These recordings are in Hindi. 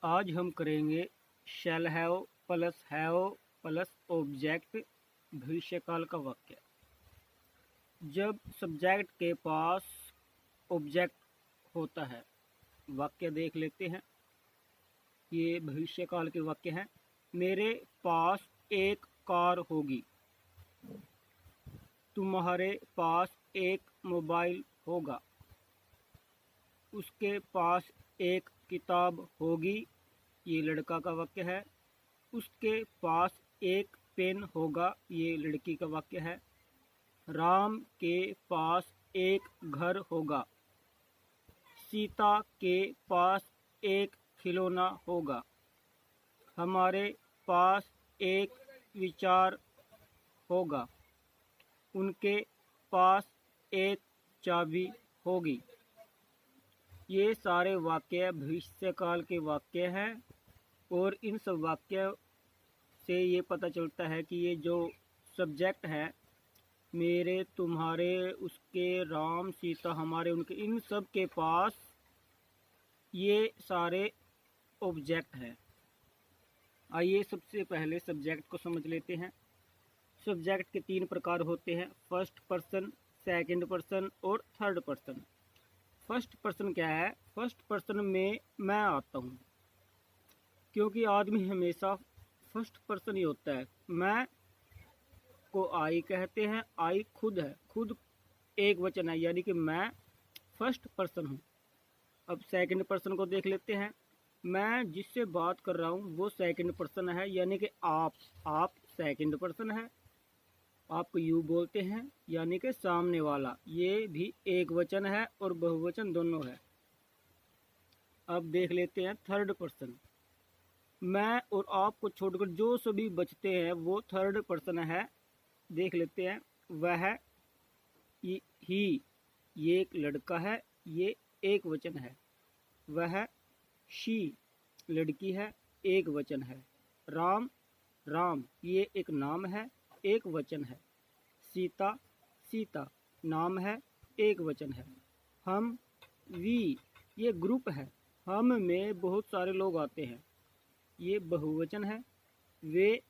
आज हम करेंगे शैल हैव प्लस ऑब्जेक्ट भविष्यकाल का वाक्य। जब सब्जेक्ट के पास ऑब्जेक्ट होता है, वाक्य देख लेते हैं। ये भविष्यकाल के वाक्य हैं। मेरे पास एक कार होगी। तुम्हारे पास एक मोबाइल होगा। उसके पास एक किताब होगी। ये लड़का का वाक्य है। उसके पास एक पेन होगा। ये लड़की का वाक्य है। राम के पास एक घर होगा। सीता के पास एक खिलौना होगा। हमारे पास एक विचार होगा। उनके पास एक चाबी होगी। ये सारे वाक्य भविष्यकाल के वाक्य हैं और इन सब वाक्य से ये पता चलता है कि ये जो सब्जेक्ट है, मेरे, तुम्हारे, उसके, राम, सीता, हमारे, उनके, इन सब के पास ये सारे ऑब्जेक्ट हैं। आइए सबसे पहले सब्जेक्ट को समझ लेते हैं। सब्जेक्ट के 3 प्रकार होते हैं, फर्स्ट पर्सन, सेकंड पर्सन और थर्ड पर्सन। फर्स्ट पर्सन क्या है? फर्स्ट पर्सन में मैं आता हूँ, क्योंकि आदमी हमेशा फर्स्ट पर्सन ही होता है। मैं को आई कहते हैं। आई खुद है, खुद एक वचन है, यानी कि मैं फर्स्ट पर्सन हूँ। अब सेकंड पर्सन को देख लेते हैं। मैं जिससे बात कर रहा हूँ वो सेकंड पर्सन है, यानी कि आप सेकंड पर्सन है। आप यू बोलते हैं, यानी कि सामने वाला। ये भी एक वचन है और बहुवचन दोनों है। अब देख लेते हैं थर्ड पर्सन। मैं और आप को छोड़कर जो सभी बचते हैं वो थर्ड पर्सन है। देख लेते हैं। वह, ही, ये एक लड़का है, ये एक वचन है। वह, शी, लड़की है, एक वचन है। राम, ये एक नाम है, एक वचन है। सीता, नाम है, एक वचन है। हम, वी, ये ग्रुप है। हम में बहुत सारे लोग आते हैं, ये बहुवचन है। वे,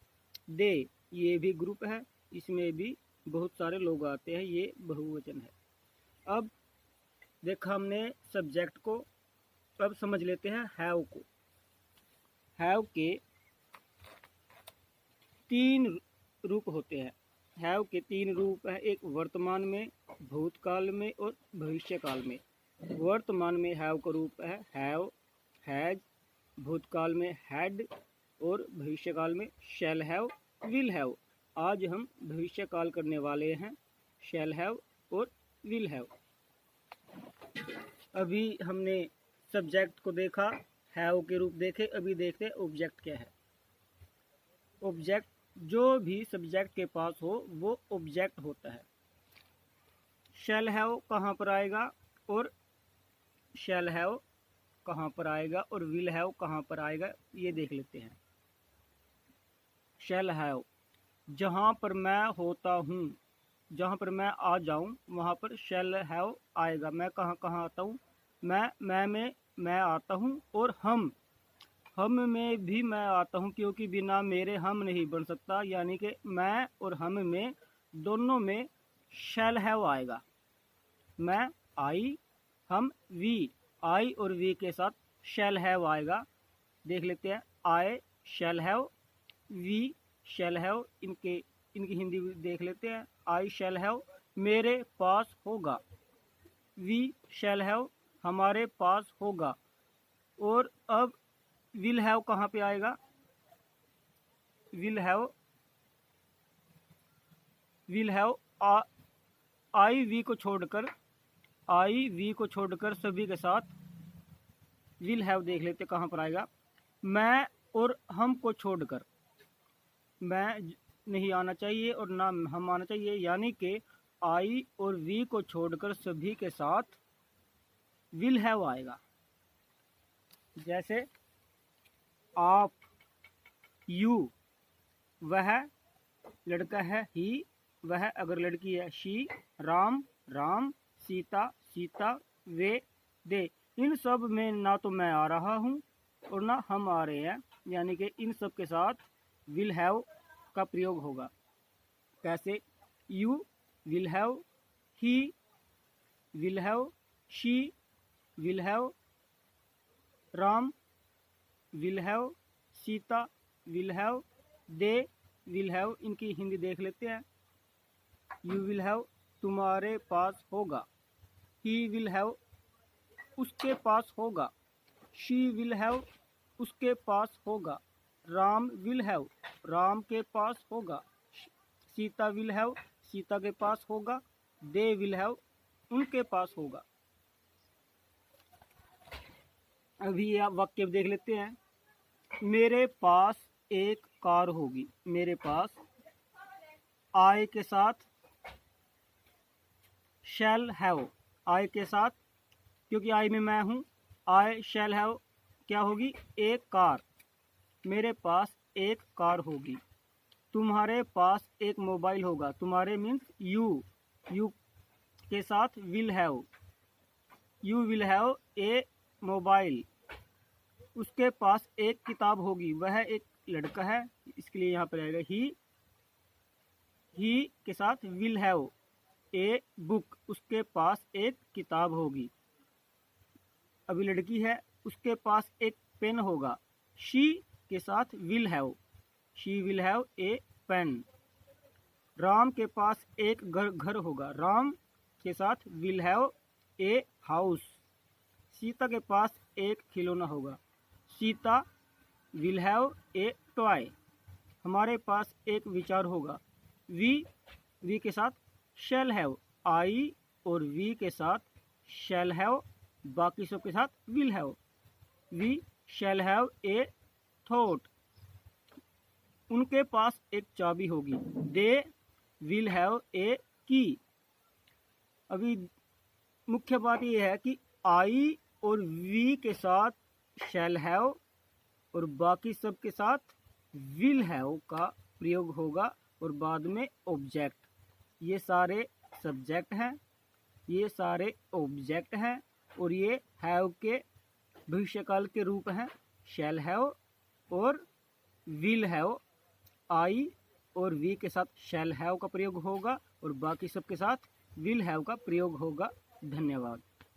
दे, ये भी ग्रुप है, इसमें भी बहुत सारे लोग आते हैं, ये बहुवचन है। अब देखा हमने सब्जेक्ट को, अब समझ लेते हैं हैव को। हैव के 3 रूप होते हैं। हैव के 3 रूप है, एक वर्तमान में, भूतकाल में और भविष्यकाल में। वर्तमान में हैव का रूप है हैव, हैज, भूतकाल में हैड और भविष्यकाल में शैल हैव, विल हैव। आज हम भविष्यकाल करने वाले हैं, शैल हैव और विल हैव। अभी हमने सब्जेक्ट को देखा, हैव के रूप देखे, अभी देखते हैं ऑब्जेक्ट क्या है। ऑब्जेक्ट, जो भी सब्जेक्ट के पास हो वो ऑब्जेक्ट होता है। शैल हैव कहाँ पर आएगा और शैल हैव कहाँ पर आएगा और विल हैव कहाँ पर आएगा, ये देख लेते हैं। शैल हैव, जहाँ पर मैं होता हूँ, जहाँ पर मैं आ जाऊँ वहाँ पर शैल हैव आएगा। मैं कहाँ कहाँ आता हूँ? मैं में मैं आता हूँ और हम में भी मैं आता हूँ, क्योंकि बिना मेरे हम नहीं बन सकता, यानी कि मैं और हम में दोनों में शैल हैव आएगा। मैं, आई, हम, वी, आई और वी के साथ शैल हैव आएगा। देख लेते हैं। I shall have, we shall have, इनकी हिंदी देख लेते हैं। आई शैल हैव, मेरे पास होगा। वी शैल हैव, हमारे पास होगा। और अब विल हैव कहाँ पे आएगा? विल हैव आई वी को छोड़कर सभी के साथ विल हैव देख लेते कहाँ पर आएगा। मैं और हम को छोड़कर, मैं नहीं आना चाहिए और ना हम आना चाहिए, यानी कि आई और वी को छोड़कर सभी के साथ विल हैव आएगा। जैसे आप, यू, वह लड़का है, ही, वह अगर लड़की है, शी, राम, सीता, वे, दे। इन सब में ना तो मैं आ रहा हूँ और ना हम आ रहे हैं, यानी कि इन सब के साथ विल हैव का प्रयोग होगा। कैसे? You will have, he will have, she will have, Ram will have, Sita will have, they will have. इनकी हिंदी देख लेते हैं। यू विल हैव तुम्हारे पास होगा, ही विल हैव उसके पास होगा, शी विल हैव उसके पास होगा, राम विल हैव राम के पास होगा, सीता विल हैव सीता के पास होगा, दे विल हैव उनके पास होगा। अभी आप वाक्य देख लेते हैं। मेरे पास एक कार होगी। मेरे पास आई के साथ शैल हैव, आई के साथ, क्योंकि आई में मैं हूँ, आई शैल हैव क्या होगी? एक कार। मेरे पास एक कार होगी। तुम्हारे पास एक मोबाइल होगा। तुम्हारे मीन्स यू, यू के साथ will have, you will have A mobile. उसके पास एक किताब होगी। वह एक लड़का है, इसके लिए यहाँ पर आएगा ही के साथ विल हैव ए बुक। उसके पास एक किताब होगी। अभी लड़की है, उसके पास एक पेन होगा। शी के साथ will have, she will have a pen. Ram के पास एक घर होगा। राम के साथ will have a house. Sita के पास एक खिलौना होगा। Sita will have a toy. हमारे पास एक विचार होगा। वी के साथ शैल हैव। आई और वी के साथ शैल हैव, बाकी सब के साथ will have. We shall have a thought. उनके पास एक चाबी होगी। दे विल हैव ए की। अभी मुख्य बात यह है कि आई और वी के साथ शैल हैव और बाकी सब के साथ विल हैव का प्रयोग होगा और बाद में ऑब्जेक्ट। ये सारे सब्जेक्ट हैं, ये सारे ऑब्जेक्ट हैं और ये हैव के भविष्यकाल के रूप हैं। शैल हैव और विल हैव। आई और वी के साथ शैल हैव का प्रयोग होगा और बाकी सब के साथ विल हैव का प्रयोग होगा। धन्यवाद।